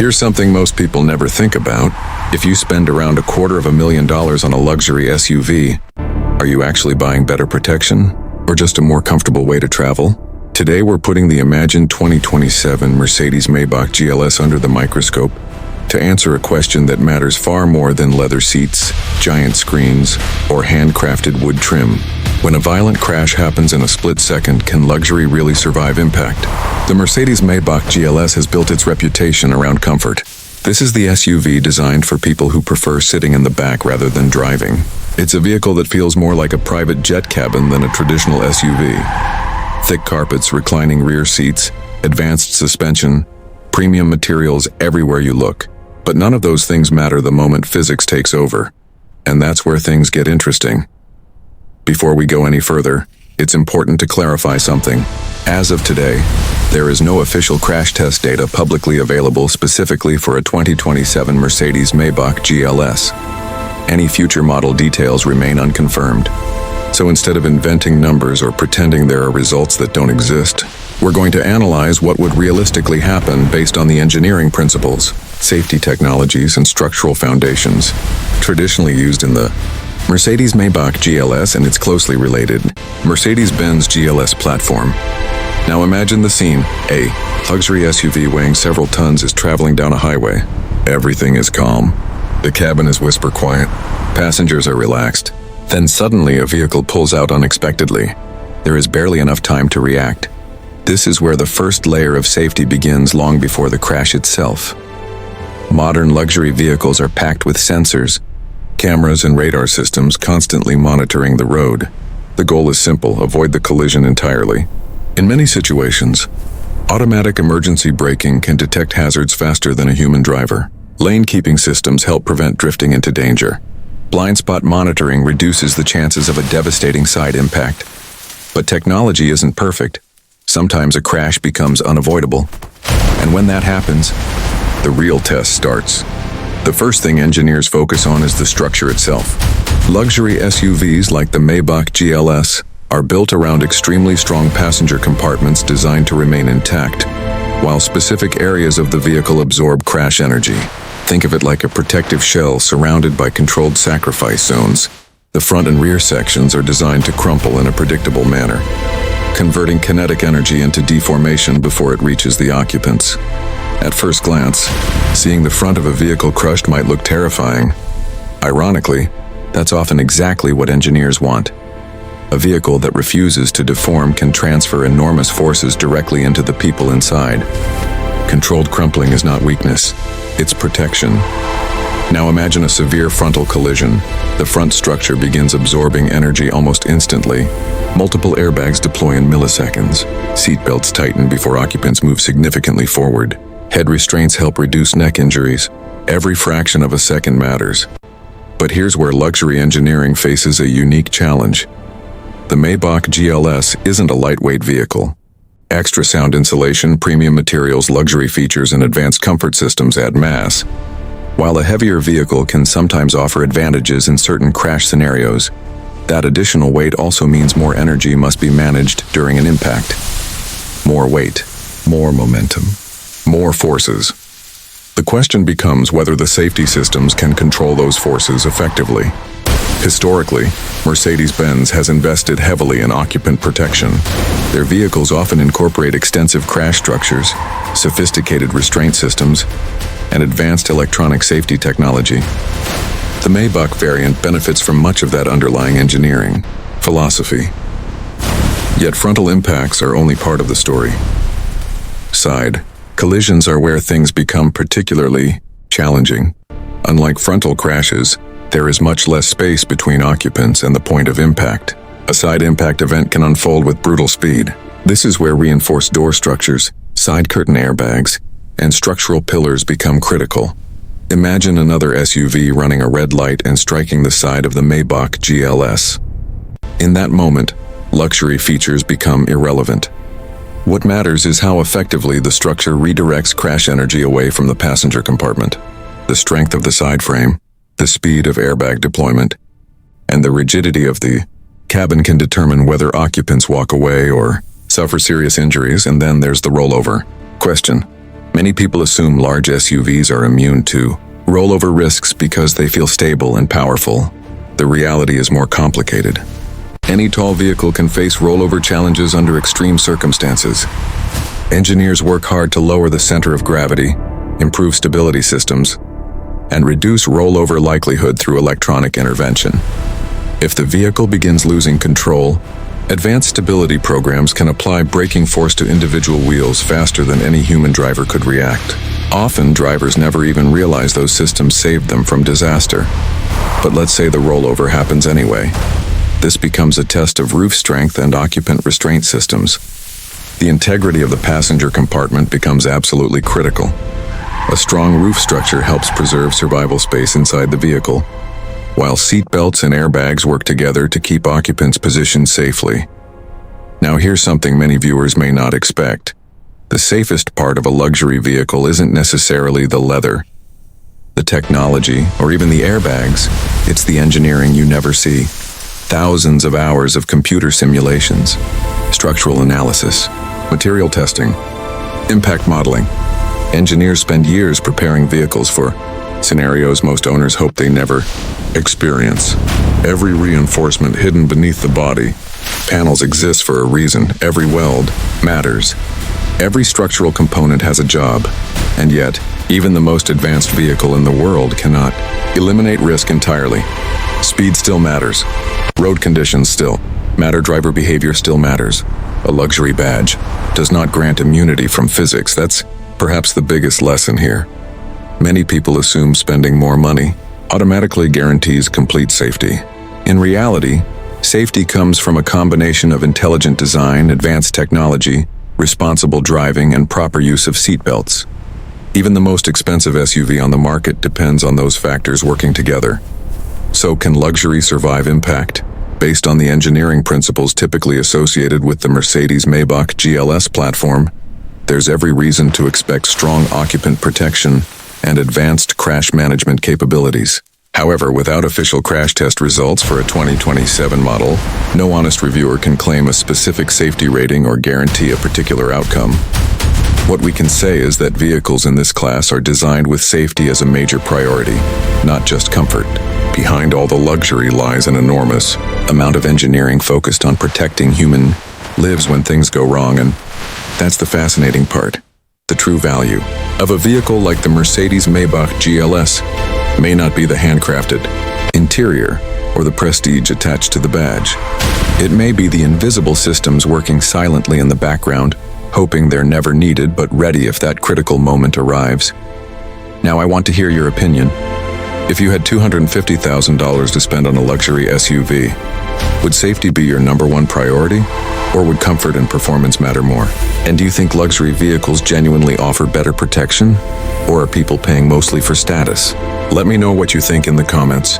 Here's something most people never think about. If you spend around $250,000 on a luxury SUV, are you actually buying better protection or just a more comfortable way to travel? Today we're putting the imagined 2027 Mercedes-Maybach GLS under the microscope to answer a question that matters far more than leather seats, giant screens, or handcrafted wood trim. When a violent crash happens in a split second, can luxury really survive impact? The Mercedes-Maybach GLS has built its reputation around comfort. This is the SUV designed for people who prefer sitting in the back rather than driving. It's a vehicle that feels more like a private jet cabin than a traditional SUV. Thick carpets, reclining rear seats, advanced suspension, premium materials everywhere you look. But none of those things matter the moment physics takes over. And that's where things get interesting. Before we go any further, it's important to clarify something. As of today, there is no official crash test data publicly available specifically for a 2027 Mercedes-Maybach GLS. Any future model details remain unconfirmed. So instead of inventing numbers or pretending there are results that don't exist, we're going to analyze what would realistically happen based on the engineering principles, safety technologies, and structural foundations traditionally used in the Mercedes-Maybach GLS and its closely related Mercedes-Benz GLS platform. Now imagine the scene. A luxury SUV weighing several tons is traveling down a highway. Everything is calm. The cabin is whisper quiet. Passengers are relaxed. Then suddenly a vehicle pulls out unexpectedly. There is barely enough time to react. This is where the first layer of safety begins long before the crash itself. Modern luxury vehicles are packed with sensors, cameras and radar systems constantly monitoring the road. The goal is simple: avoid the collision entirely. In many situations, automatic emergency braking can detect hazards faster than a human driver. Lane keeping systems help prevent drifting into danger. Blind spot monitoring reduces the chances of a devastating side impact. But technology isn't perfect. Sometimes a crash becomes unavoidable. And when that happens, the real test starts. The first thing engineers focus on is the structure itself. Luxury SUVs like the Maybach GLS are built around extremely strong passenger compartments designed to remain intact, while specific areas of the vehicle absorb crash energy. Think of it like a protective shell surrounded by controlled sacrifice zones. The front and rear sections are designed to crumple in a predictable manner, converting kinetic energy into deformation before it reaches the occupants. At first glance, seeing the front of a vehicle crushed might look terrifying. Ironically, that's often exactly what engineers want. A vehicle that refuses to deform can transfer enormous forces directly into the people inside. Controlled crumpling is not weakness, it's protection. Now imagine a severe frontal collision. The front structure begins absorbing energy almost instantly. Multiple airbags deploy in milliseconds. Seatbelts tighten before occupants move significantly forward. Head restraints help reduce neck injuries. Every fraction of a second matters. But here's where luxury engineering faces a unique challenge. The Maybach GLS isn't a lightweight vehicle. Extra sound insulation, premium materials, luxury features, and advanced comfort systems add mass. While a heavier vehicle can sometimes offer advantages in certain crash scenarios, that additional weight also means more energy must be managed during an impact. More weight, more momentum, more forces. The question becomes whether the safety systems can control those forces effectively. Historically, Mercedes-Benz has invested heavily in occupant protection. Their vehicles often incorporate extensive crash structures, sophisticated restraint systems, and advanced electronic safety technology. The Maybach variant benefits from much of that underlying engineering philosophy. Yet frontal impacts are only part of the story. Side collisions are where things become particularly challenging. Unlike frontal crashes, there is much less space between occupants and the point of impact. A side impact event can unfold with brutal speed. This is where reinforced door structures, side curtain airbags, and structural pillars become critical. Imagine another SUV running a red light and striking the side of the Maybach GLS. In that moment, luxury features become irrelevant. What matters is how effectively the structure redirects crash energy away from the passenger compartment. The strength of the side frame, the speed of airbag deployment, and the rigidity of the cabin can determine whether occupants walk away or suffer serious injuries. And then there's the rollover question. Many people assume large SUVs are immune to rollover risks because they feel stable and powerful. The reality is more complicated. Any tall vehicle can face rollover challenges under extreme circumstances. Engineers work hard to lower the center of gravity, improve stability systems, and reduce rollover likelihood through electronic intervention. If the vehicle begins losing control, advanced stability programs can apply braking force to individual wheels faster than any human driver could react. Often, drivers never even realize those systems saved them from disaster. But let's say the rollover happens anyway. This becomes a test of roof strength and occupant restraint systems. The integrity of the passenger compartment becomes absolutely critical. A strong roof structure helps preserve survival space inside the vehicle, while seat belts and airbags work together to keep occupants positioned safely. Now here's something many viewers may not expect. The safest part of a luxury vehicle isn't necessarily the leather, the technology, or even the airbags. It's the engineering you never see. Thousands of hours of computer simulations, structural analysis, material testing, impact modeling. Engineers spend years preparing vehicles for scenarios most owners hope they never experience. Every reinforcement hidden beneath the body. Panels exist for a reason. Every weld matters. Every structural component has a job. And yet, even the most advanced vehicle in the world cannot eliminate risk entirely. Speed still matters. Road conditions still matter. Driver behavior still matters. A luxury badge does not grant immunity from physics. That's perhaps the biggest lesson here. Many people assume spending more money automatically guarantees complete safety. In reality, safety comes from a combination of intelligent design, advanced technology, responsible driving, and proper use of seatbelts. Even the most expensive SUV on the market depends on those factors working together. So can luxury survive impact? Based on the engineering principles typically associated with the Mercedes-Maybach GLS platform, there's every reason to expect strong occupant protection and advanced crash management capabilities. However, without official crash test results for a 2027 model, no honest reviewer can claim a specific safety rating or guarantee a particular outcome. What we can say is that vehicles in this class are designed with safety as a major priority, not just comfort. Behind all the luxury lies an enormous amount of engineering focused on protecting human lives when things go wrong, and that's the fascinating part. The true value of a vehicle like the Mercedes-Maybach GLS may not be the handcrafted interior or the prestige attached to the badge. It may be the invisible systems working silently in the background, hoping they're never needed but ready if that critical moment arrives. Now I want to hear your opinion. If you had $250,000 to spend on a luxury SUV, would safety be your number one priority? Or would comfort and performance matter more? And do you think luxury vehicles genuinely offer better protection? Or are people paying mostly for status? Let me know what you think in the comments.